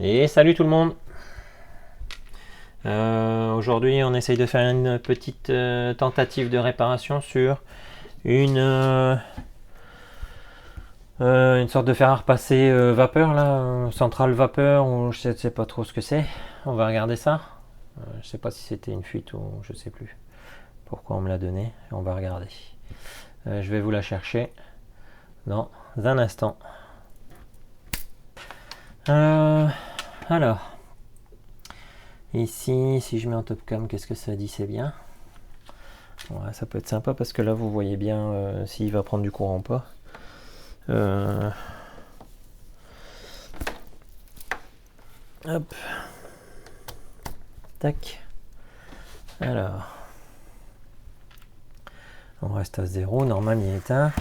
Et salut tout le monde. Aujourd'hui on essaye de faire une petite tentative de réparation sur une sorte de fer à repasser vapeur là, centrale vapeur, ou je sais pas trop ce que c'est. On va regarder ça. Je sais pas si c'était une fuite ou je sais plus pourquoi on me l'a donné. On va regarder. Je vais vous la chercher dans un instant. Alors, ici, si je mets en top cam, qu'est-ce que ça dit? C'est bien. Ouais, ça peut être sympa parce que là vous voyez bien s'il va prendre du courant ou pas. Hop. Tac. Alors. On reste à 0. Normal il est éteint.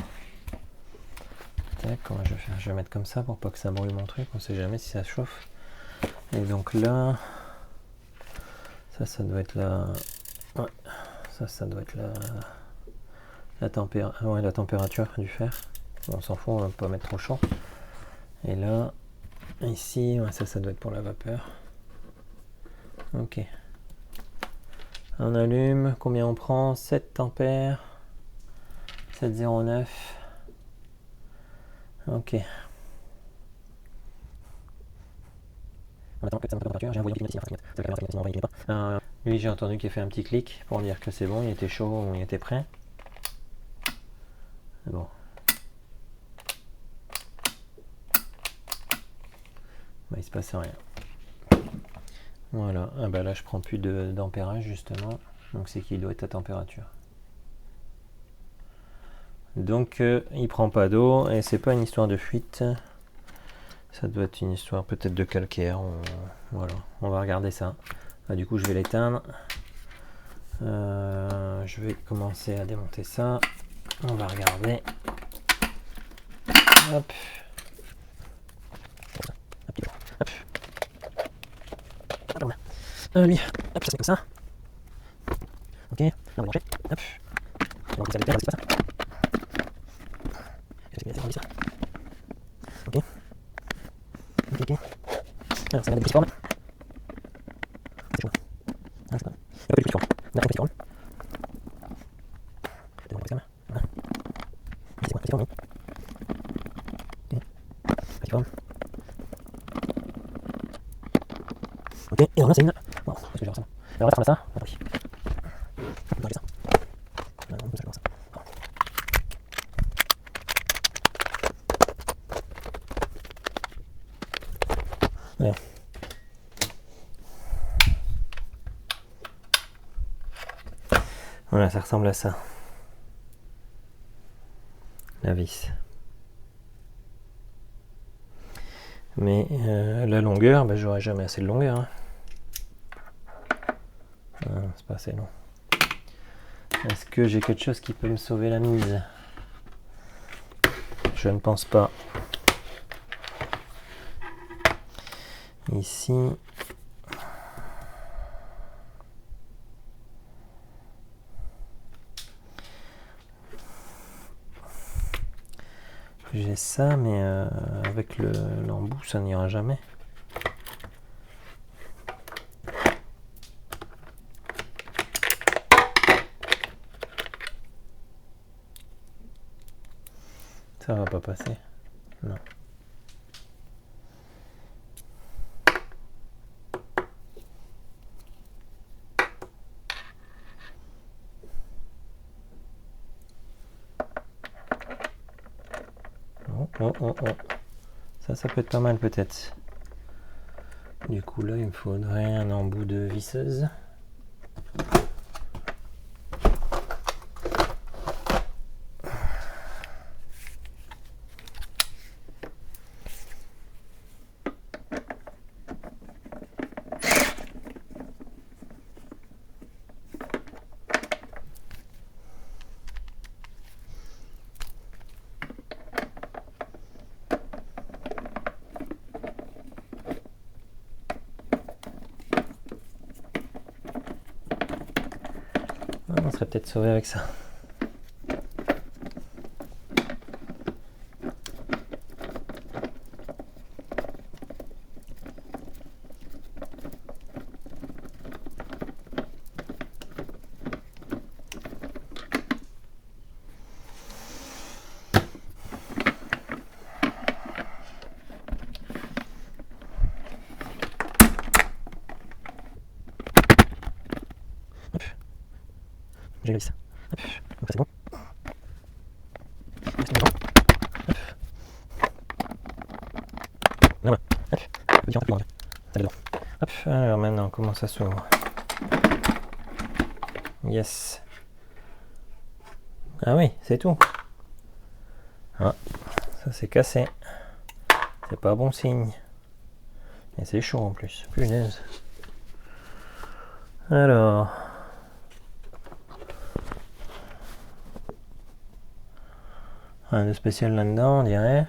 Tac, comment je vais faire? Je vais mettre comme ça pour pas que ça brûle mon truc. On sait jamais si ça chauffe. Et donc là. Ça doit être la. Ouais. Ça doit être la température du fer. Bon, on s'en fout, on va pas mettre trop chaud. Et là, ici, ouais, ça doit être pour la vapeur. Ok. On allume, combien on prend? 7 ampères. 709. Ok. Lui, j'ai entendu qu'il a fait un petit clic pour dire que c'est bon, il était chaud, il était prêt. Bon. Bah, il se passe rien. Voilà. Ah bah là, je prends plus d'ampérage justement. Donc c'est qu'il doit être à température. Donc il prend pas d'eau et c'est pas une histoire de fuite. Ça doit être une histoire peut-être de calcaire. Voilà, on va regarder ça. Ah, du coup, je vais l'éteindre. Je vais commencer à démonter ça. On va regarder. Hop. Hop. Lui, hop, ça c'est comme ça. Ok, là on va manger. Hop. On va ça c'est pas ça. Ça. Ok. Ok. Alors ça va être forme. C'est chaud. Ah, c'est pas. Il n'y a pas de plus forme. Il n'y a pas de plus forme. Voilà. C'est quoi? C'est forme, non? Ok. Petit forme. Ok, et alors là c'est une. Bon, qu'est-ce que je vais faire? Alors là, ça. Attendez. On va ça. Non, ça comme ça. Ouais. Voilà, ça ressemble à ça. La vis. Mais la longueur, bah, j'aurai jamais assez de longueur. Hein. Ah, c'est pas assez long. Est-ce que j'ai quelque chose qui peut me sauver la mise? Je ne pense pas. Ici. J'ai ça, mais avec l'embout, ça n'ira jamais. Ça va pas passer. Non. Oh. Ça peut être pas mal peut-être. Du coup là, il me faudrait un embout de visseuse. On serait peut-être sauvé avec ça. je glisse. Hop, donc ça c'est bon. Là, voilà. Hop, je peux dire un peu plus loin. Ça dedans. Hop, alors maintenant, comment ça s'ouvre? Yes. Ah oui, c'est tout. Ah, ça c'est cassé. C'est pas bon signe. Et c'est chaud en plus. Punaise. Alors. Rien de spécial là-dedans, on dirait.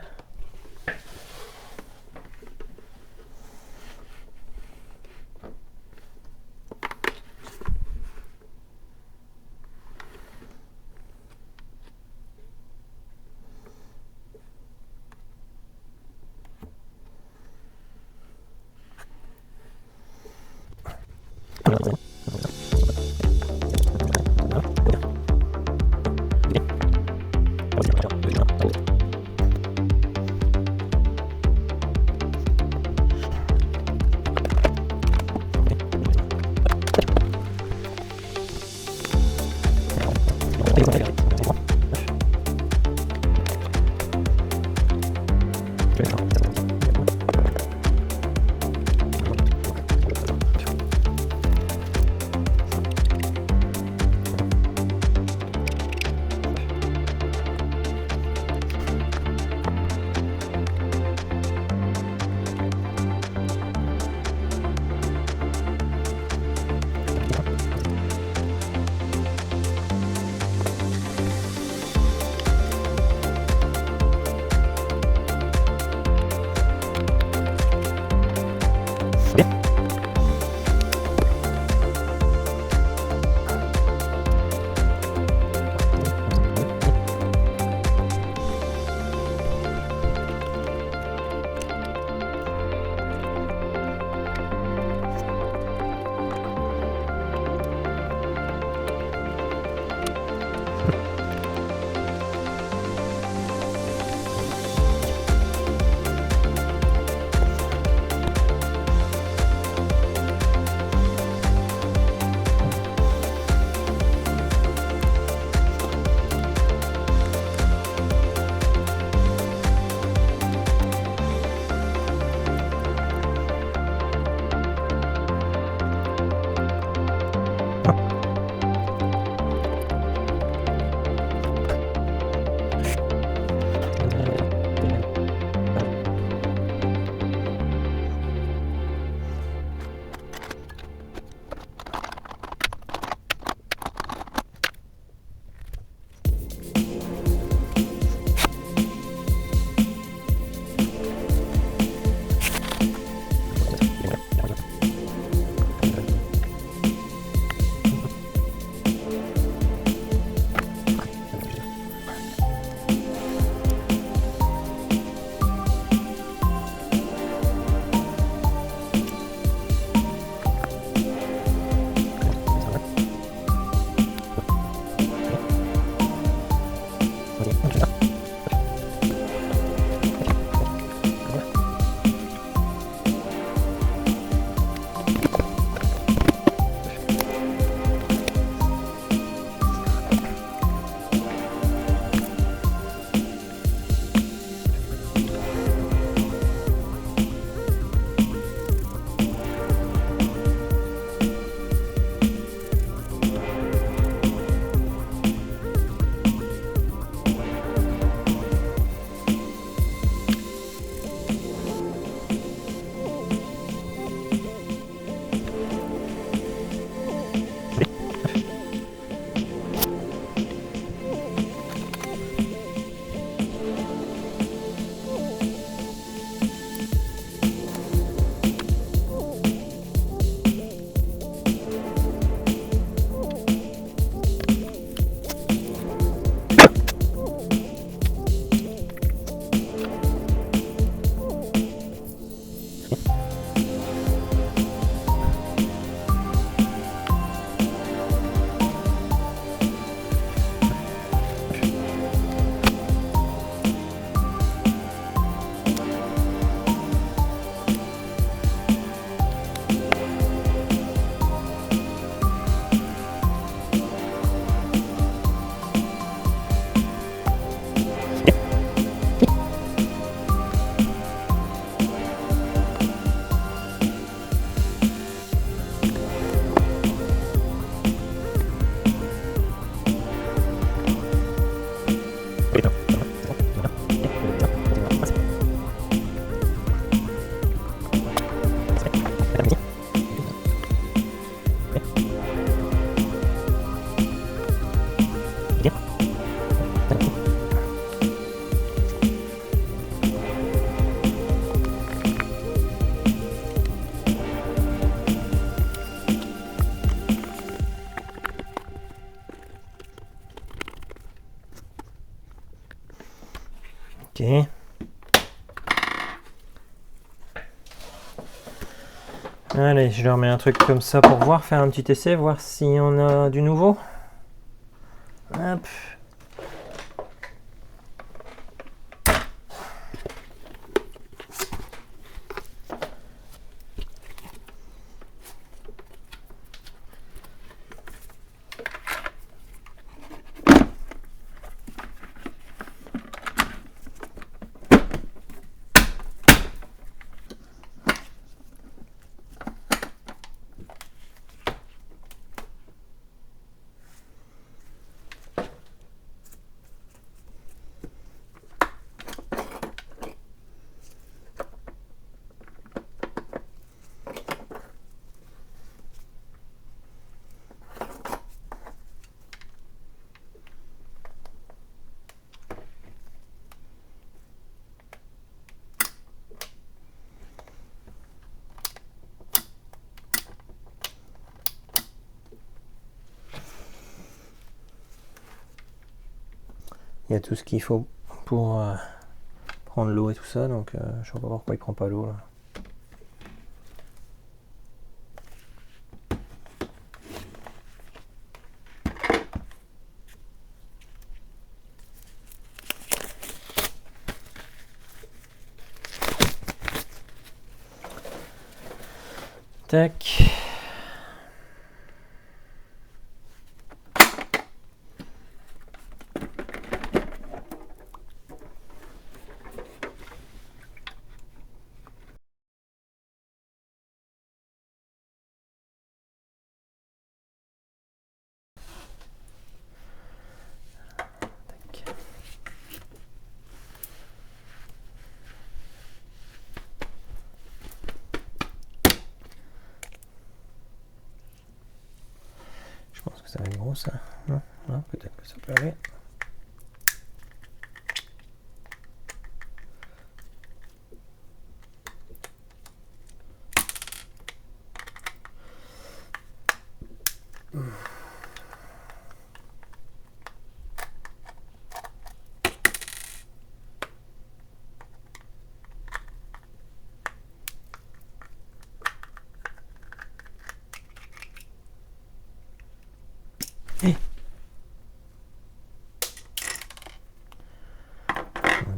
Ok. Allez, je leur mets un truc comme ça pour voir, faire un petit essai, voir si on a du nouveau. Hop. Il y a tout ce qu'il faut pour prendre l'eau et tout ça, donc je vois pas pourquoi il prend pas l'eau là. Tac. Je pense que ça va être gros ça. Non, non, peut-être que ça peut aller.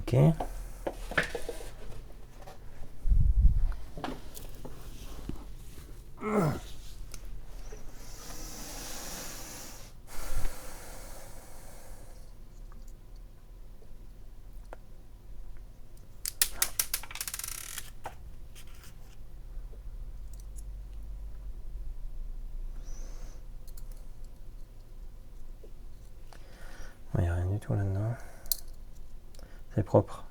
Ok. Il n'y a rien du tout là-dedans. C'est propre.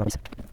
sur 10.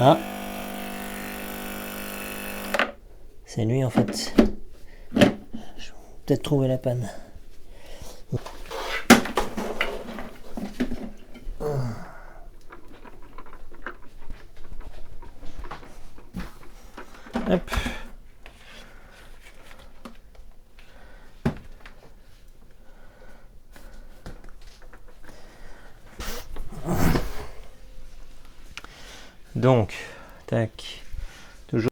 Ah, c'est lui en fait. Je vais peut-être trouver la panne. Hop. Donc, tac, toujours.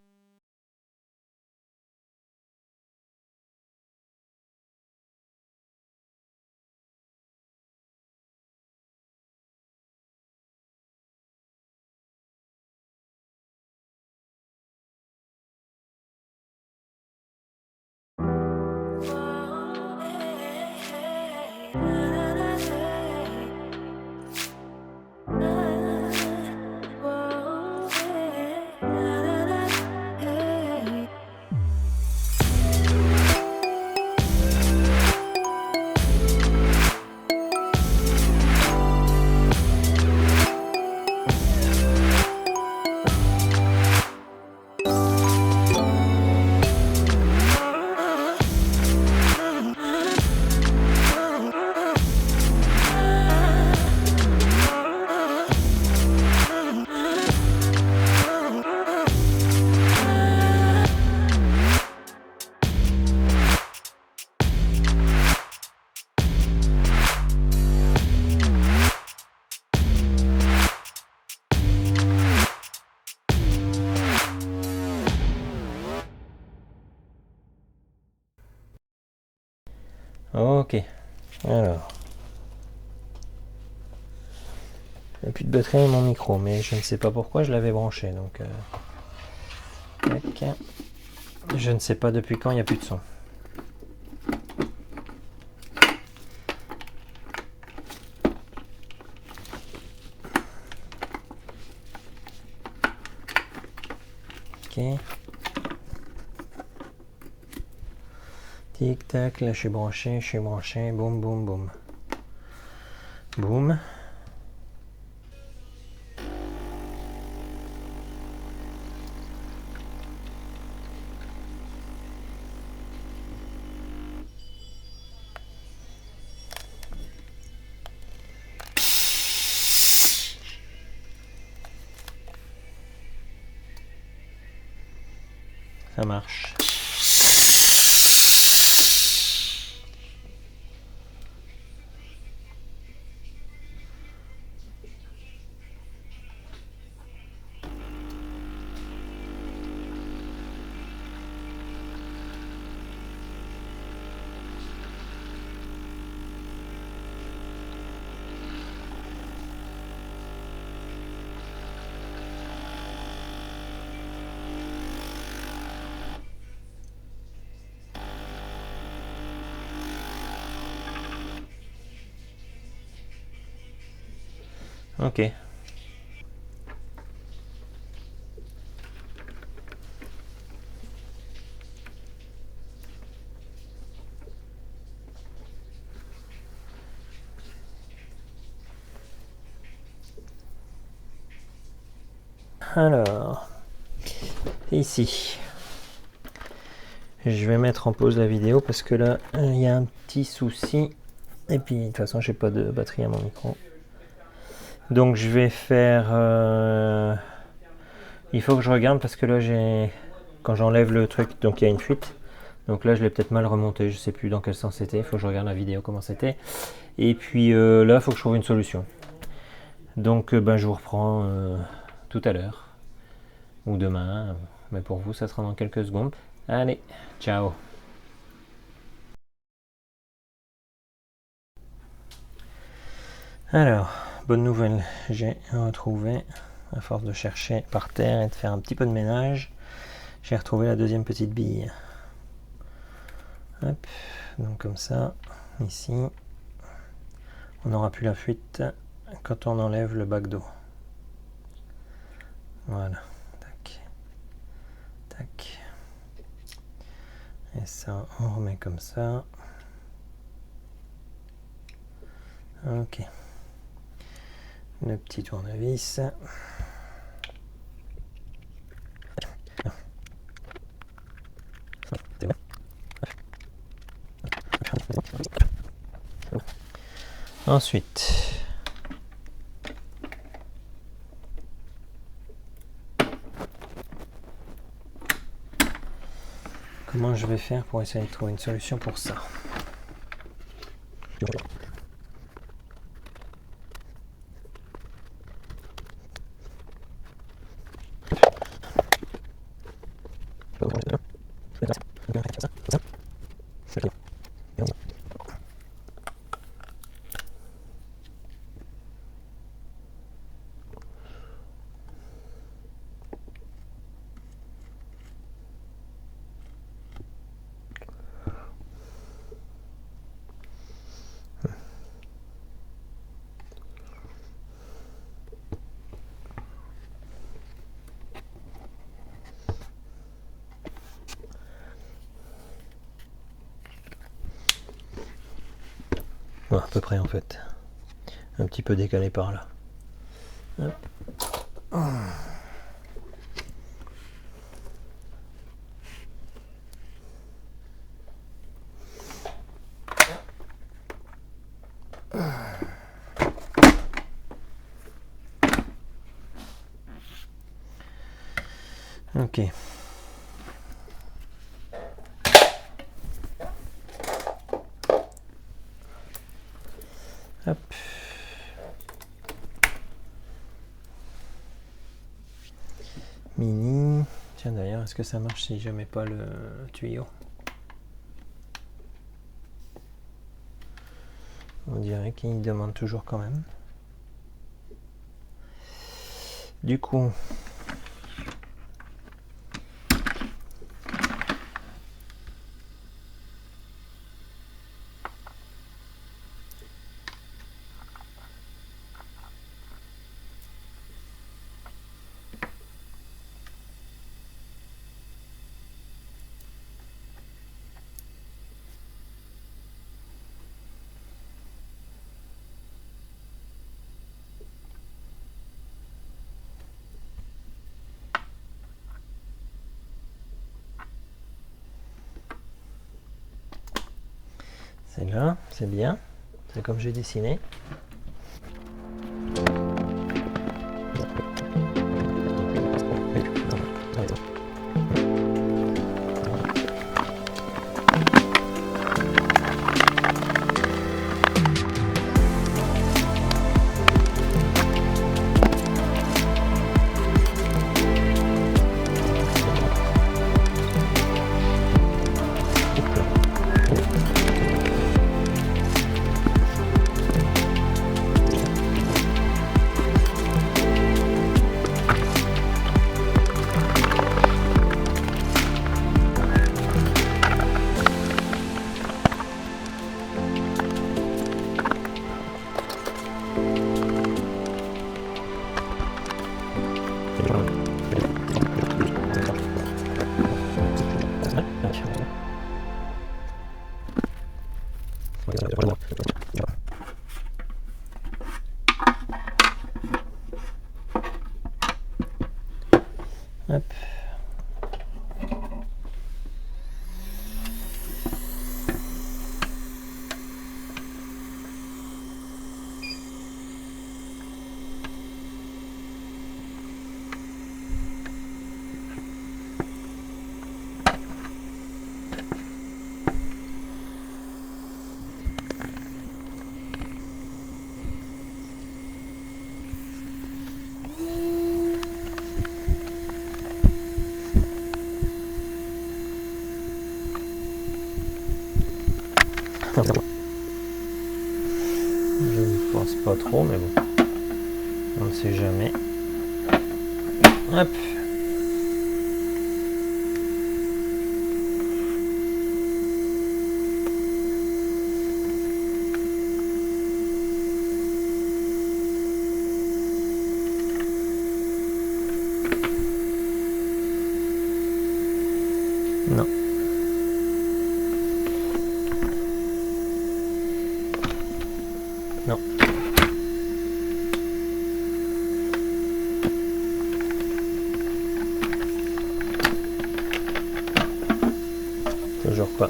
Ok, alors. Il n'y a plus de batterie dans mon micro, mais je ne sais pas pourquoi je l'avais branché. Donc, tac. Je ne sais pas depuis quand il n'y a plus de son. Ok. Tic tac, là je suis branché, boum boum boum. Boum. Ça marche. Ok. Alors, ici, je vais mettre en pause la vidéo parce que là, il y a un petit souci. Et puis, de toute façon, j'ai pas de batterie à mon micro. Donc, je vais faire... il faut que je regarde parce que là, quand j'enlève le truc, donc il y a une fuite. Donc là, je l'ai peut-être mal remonté. Je sais plus dans quel sens c'était. Il faut que je regarde la vidéo comment c'était. Et puis là, il faut que je trouve une solution. Donc, je vous reprends tout à l'heure. Ou demain. Mais pour vous, ça sera dans quelques secondes. Allez, ciao. Alors, bonne nouvelle, j'ai retrouvé, à force de chercher par terre et de faire un petit peu de ménage, j'ai retrouvé la deuxième petite bille. Hop, donc comme ça, ici, on n'aura plus la fuite quand on enlève le bac d'eau. Voilà, tac, tac. Et ça, on remet comme ça. Ok. Le petit tournevis. Ensuite, comment je vais faire pour essayer de trouver une solution pour ça? Ouais, à peu près en fait. Un petit peu décalé par là. Hop. Ok. Hop. Mini. Tiens d'ailleurs, est-ce que ça marche si je mets pas le tuyau? On dirait qu'il demande toujours quand même. Du coup, c'est là, c'est bien. C'est comme j'ai dessiné. Hop. Je ne pense pas trop, mais bon, on ne sait jamais. Hop. Non. Non. Toujours pas.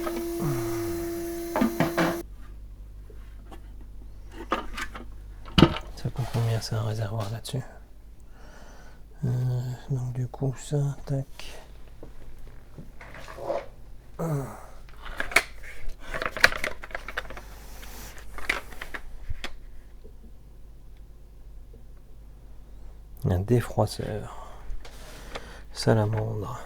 Ça coûte combien, c'est un réservoir là-dessus? Donc du coup ça, tac. Un défroisseur. Salamandre.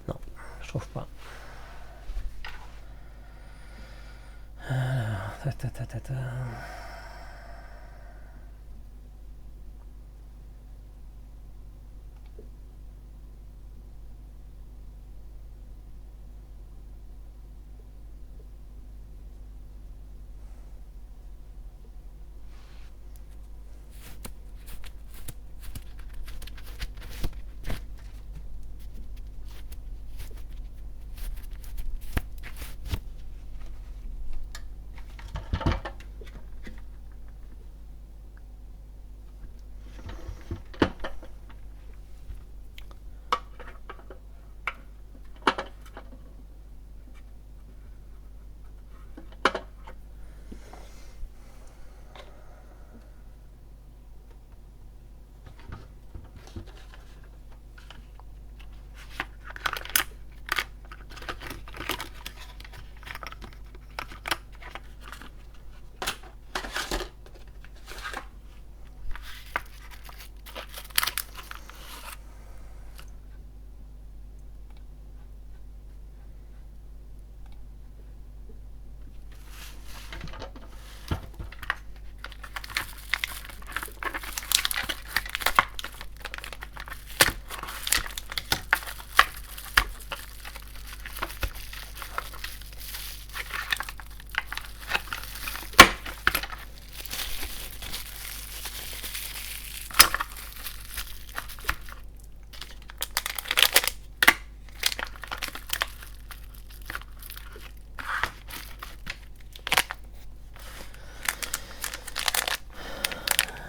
Non, je trouve pas. Alors, ta.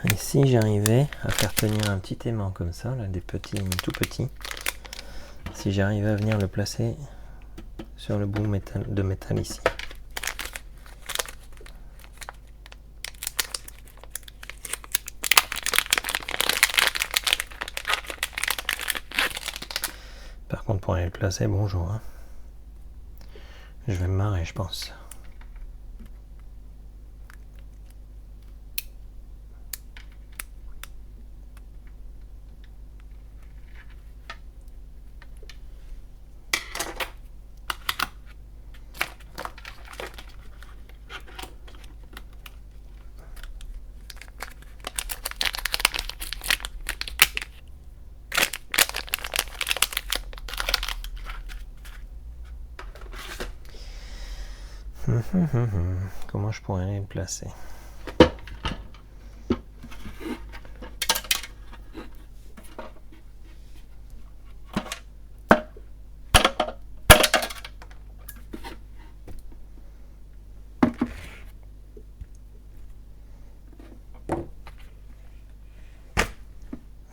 Et si j'arrivais à faire tenir un petit aimant comme ça, là, des petits, tout petits, si j'arrivais à venir le placer sur le bout de métal ici. Par contre, pour aller le placer, bonjour. Hein. Je vais me marrer, je pense. Comment je pourrais aller le placer?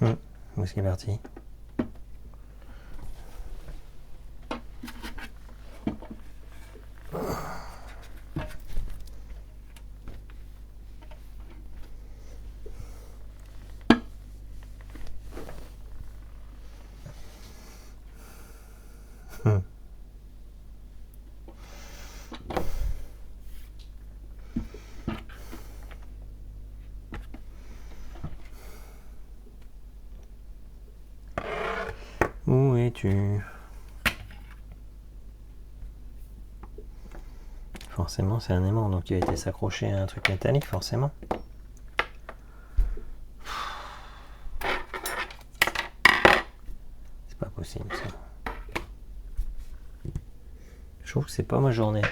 Où est-ce qu'il est parti? Où es-tu? Forcément, c'est un aimant, donc il a été s'accrocher à un truc métallique, forcément. C'est pas possible, ça. Je trouve que c'est pas ma journée.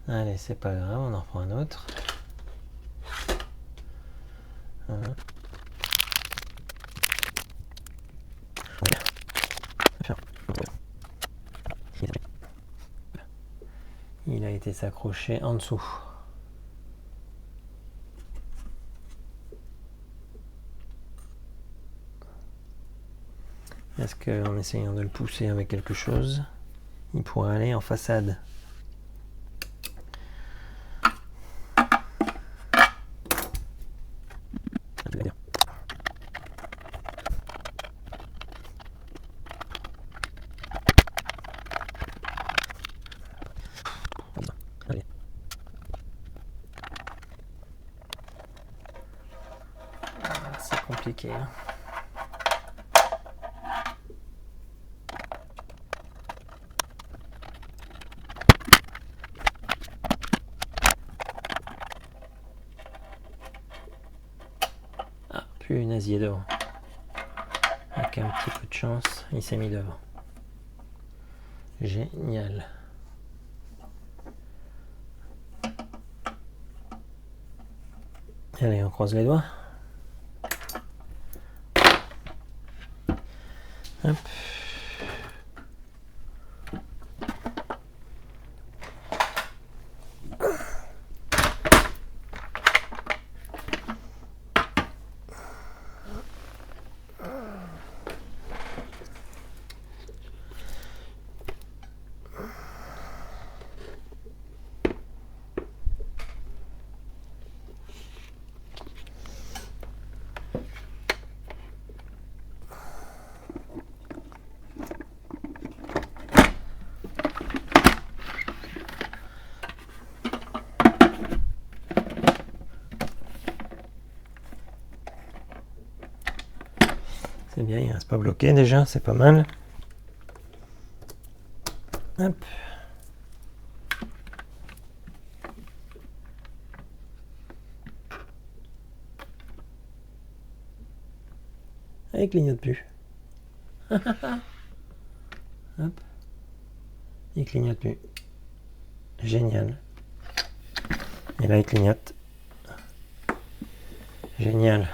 Allez, c'est pas grave, on en reprend un autre. Voilà. Il a été s'accrocher en dessous. Est-ce qu'en essayant de le pousser avec quelque chose, il pourrait aller en façade? C'est compliqué, hein. Ah, punaise, il est devant. Avec un petit peu de chance, il s'est mis devant. Génial. Allez, on croise les doigts. Hop. C'est bien, il reste pas bloqué déjà, c'est pas mal. Hop. Et il clignote plus. Hop. Il clignote plus. Génial. Et là il clignote. Génial.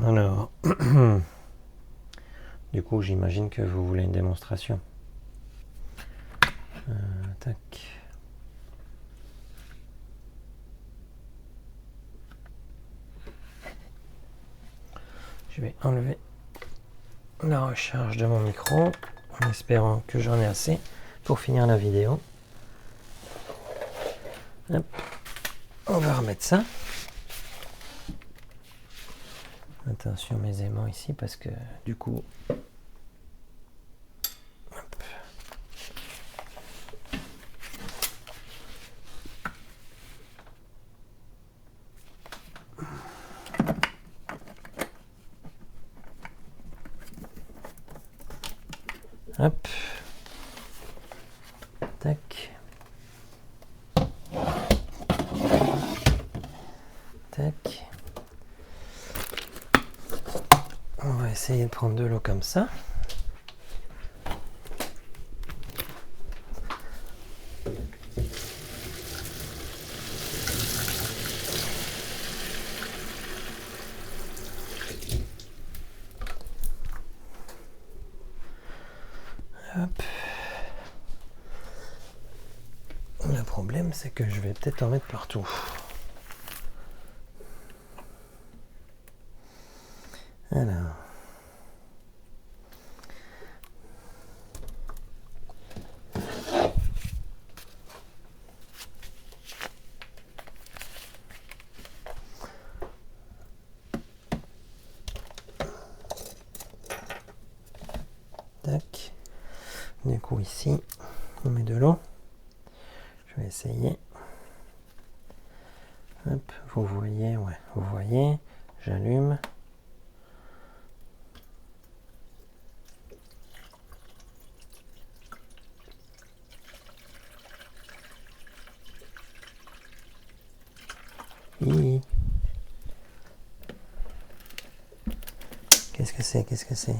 Alors, du coup, j'imagine que vous voulez une démonstration. Tac. Je vais enlever la recharge de mon micro en espérant que j'en ai assez pour finir la vidéo. Hop. On va remettre ça. Attention mes aimants ici parce que du coup hop, tac, tac. On va essayer de prendre de l'eau comme ça. Hop. Le problème, c'est que je vais peut-être en mettre partout. Alors. Tac. Du coup, ici, on met de l'eau. Je vais essayer. Hop, vous voyez, ouais, vous voyez. J'allume. Qu'est-ce que c'est? Qu'est-ce que c'est?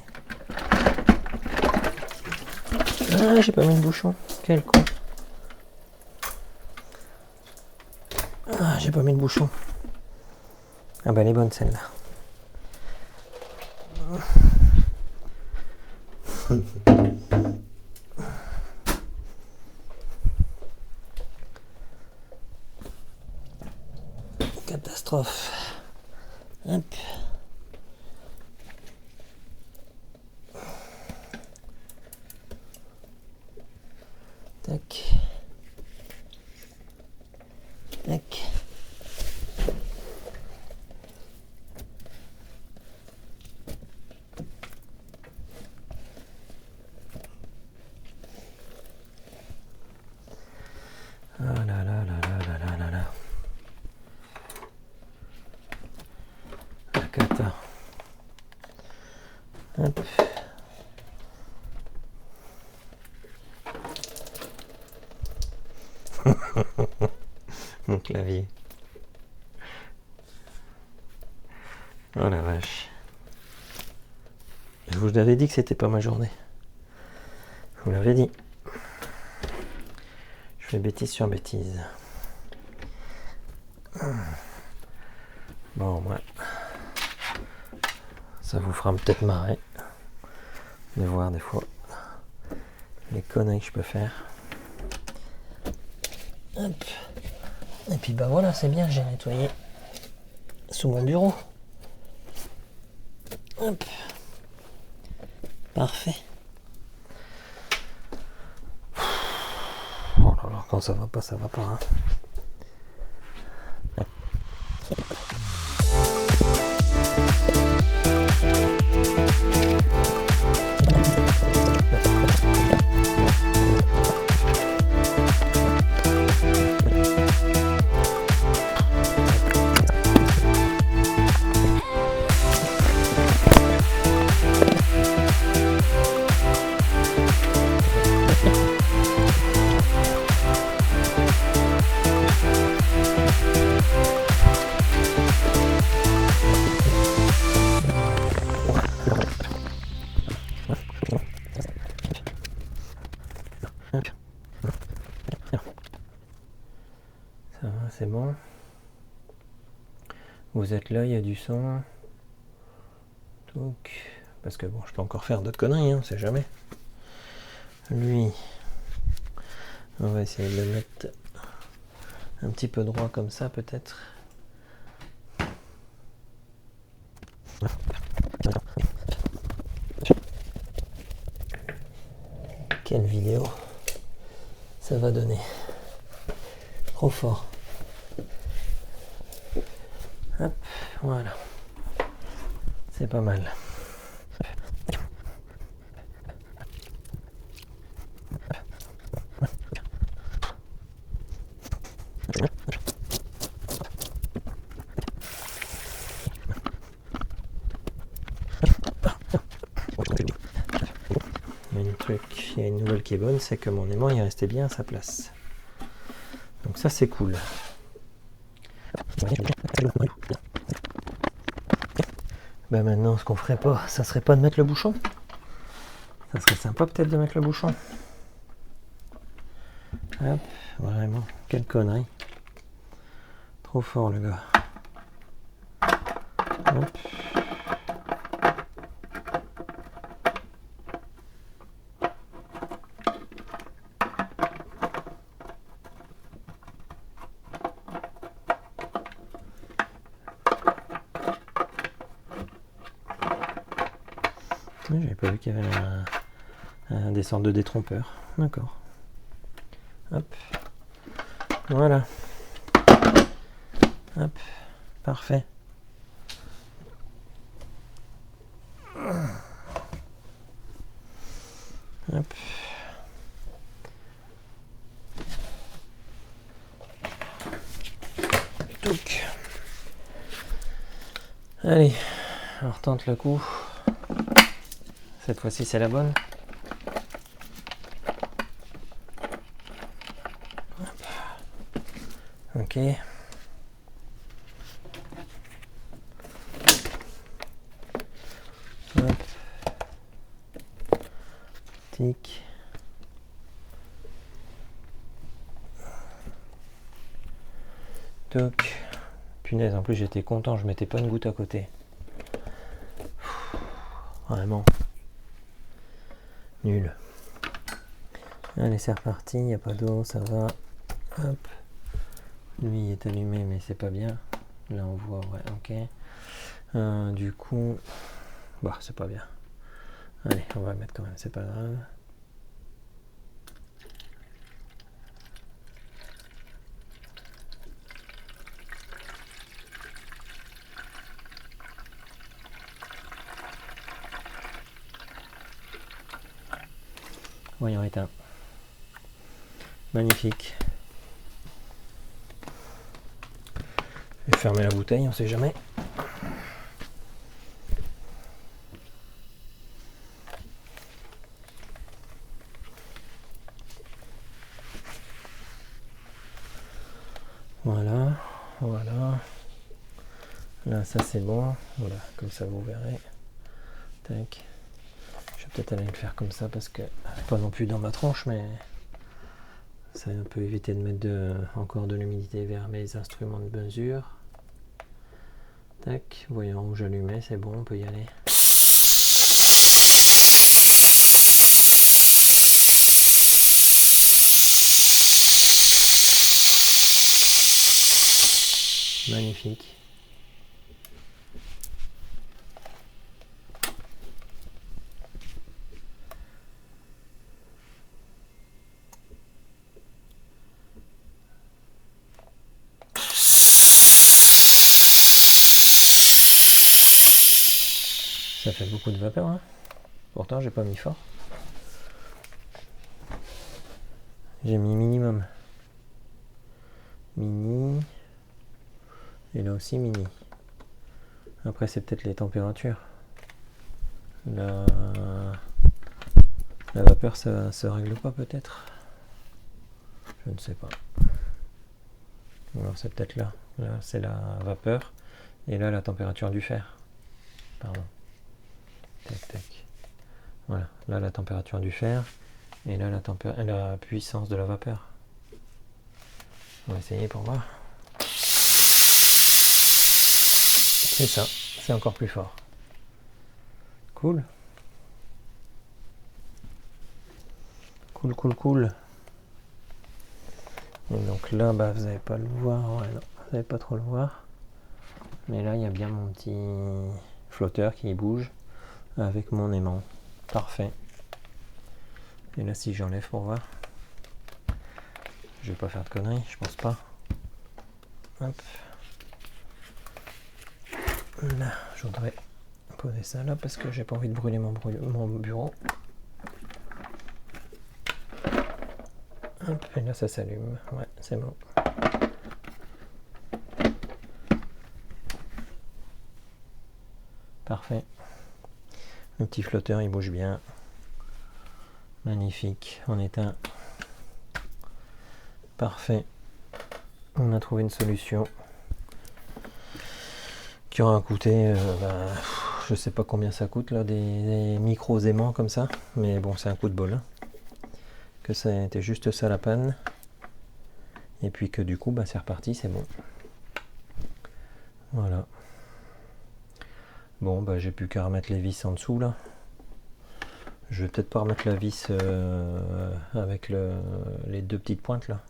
Ah, j'ai pas mis le bouchon. Quel con. Ah, j'ai pas mis le bouchon. Ah bah elle est bonne celle-là. Catastrophe. Hop. Tac. Tac. Ah là là là là là là là là. La cata. Hop. Mon clavier. Oh la vache. Je vous l'avais dit que c'était pas ma journée. Je vous l'avais dit. Je fais bêtise sur bêtise. Bon, ouais. Ça vous fera peut-être marrer de voir des fois les conneries que je peux faire. Hop. Et puis bah voilà, c'est bien, j'ai nettoyé sous mon bureau. Hop. Parfait. Oh là là, quand ça va pas, ça va pas. Hein. Ça va, c'est bon. Vous êtes là, il y a du son. Donc, parce que bon, je peux encore faire d'autres conneries, hein, on sait jamais. Lui, on va essayer de le mettre un petit peu droit comme ça, peut-être. Quelle vidéo ça va donner. Trop fort. Hop, voilà. C'est pas mal. Il y a une nouvelle qui est bonne, c'est que mon aimant il est resté bien à sa place. Donc ça c'est cool. Ben maintenant ce qu'on ferait pas, ça serait pas de mettre le bouchon. Ça serait sympa peut-être de mettre le bouchon. Hop, vraiment, quelle connerie. Trop fort le gars. Hop. Oui, j'avais pas vu qu'il y avait des sortes de détrompeurs. D'accord. Hop. Voilà. Hop. Parfait. Hop. Touc. Allez, on retente le coup. Cette fois-ci, c'est la bonne. Hop. Ok. Hop. Tic. Toc. Punaise, en plus j'étais content, je mettais pas une goutte à côté. Vraiment. Nul. Allez, c'est reparti, il n'y a pas d'eau, ça va. Hop. Lui il est allumé, mais c'est pas bien. Là on voit, ouais, ok. Du coup, bah c'est pas bien. Allez, on va le mettre quand même, c'est pas grave. Voyons éteint. Magnifique. Je vais fermer la bouteille, on sait jamais. Voilà, voilà. Là, ça c'est bon. Voilà, comme ça vous verrez. Tac. Je vais peut-être aller le faire comme ça parce que pas non plus dans ma tronche, mais ça peut éviter de mettre encore de l'humidité vers mes instruments de mesure. Tac, voyons où j'allumais, c'est bon, on peut y aller. Magnifique. Ça fait beaucoup de vapeur, hein. Pourtant j'ai pas mis fort. J'ai mis minimum. Mini. Et là aussi mini. Après c'est peut-être les températures. La vapeur ça se règle pas peut-être. Je ne sais pas. Alors c'est peut-être là. Là c'est la vapeur. Et là la température du fer. Pardon. Tac tac. Voilà. Là la température du fer. Et là la puissance de la vapeur. On va essayer pour voir. C'est ça. C'est encore plus fort. Cool. Cool, cool, cool. Et donc là, bah, vous n'allez pas le voir. Ouais, non, vous n'allez pas trop le voir. Mais là, il y a bien mon petit flotteur qui bouge avec mon aimant. Parfait. Et là, si j'enlève pour voir, je vais pas faire de conneries, je pense pas. Hop. Là, je voudrais poser ça là parce que j'ai pas envie de brûler mon bureau. Hop, et là ça s'allume. Ouais, c'est bon. Parfait. Le petit flotteur il bouge bien. Magnifique. On éteint. Parfait. On a trouvé une solution qui aura coûté, je sais pas combien ça coûte là, des micros aimants comme ça, mais bon c'est un coup de bol. Hein. Que ça était juste ça la panne. Et puis que du coup bah, c'est reparti, c'est bon. Voilà. Bon bah j'ai plus qu'à remettre les vis en dessous là. Je vais peut-être pas remettre la vis avec les deux petites pointes là.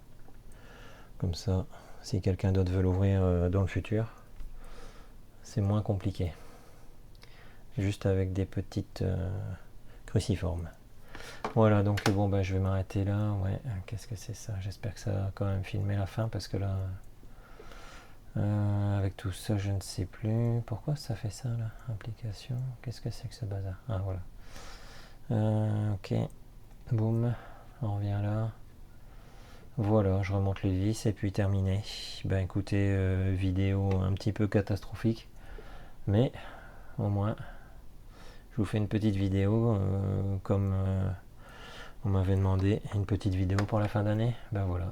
Comme ça, si quelqu'un d'autre veut l'ouvrir dans le futur, c'est moins compliqué. juste avec des petites cruciformes. Voilà, donc bon, bah, je vais m'arrêter là. Ouais, qu'est-ce que c'est ça? J'espère que ça va quand même filmer la fin, parce que là, avec tout ça, je ne sais plus. Pourquoi ça fait ça, là? Application, qu'est-ce que c'est que ce bazar? Ah, voilà. Ok, boum, on revient là. Voilà, je remonte les vis et puis terminé. Ben écoutez, vidéo un petit peu catastrophique, mais au moins je vous fais une petite vidéo comme on m'avait demandé, une petite vidéo pour la fin d'année. Ben voilà.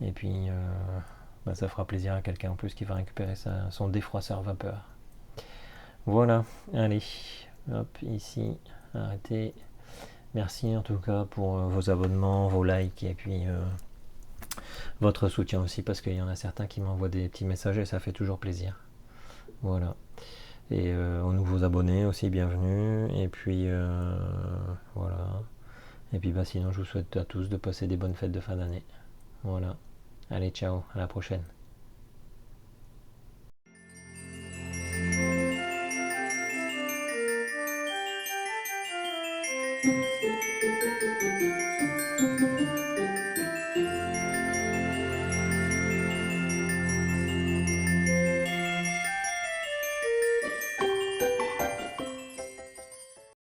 Et puis ben ça fera plaisir à quelqu'un en plus qui va récupérer son défroisseur vapeur. Voilà, allez, hop, ici, arrêtez. Merci en tout cas pour vos abonnements, vos likes et puis votre soutien aussi, parce qu'il y en a certains qui m'envoient des petits messages et ça fait toujours plaisir. Voilà. Et aux nouveaux abonnés aussi, bienvenue. Et puis voilà. Et puis bah, sinon, je vous souhaite à tous de passer des bonnes fêtes de fin d'année. Voilà. Allez, ciao, à la prochaine.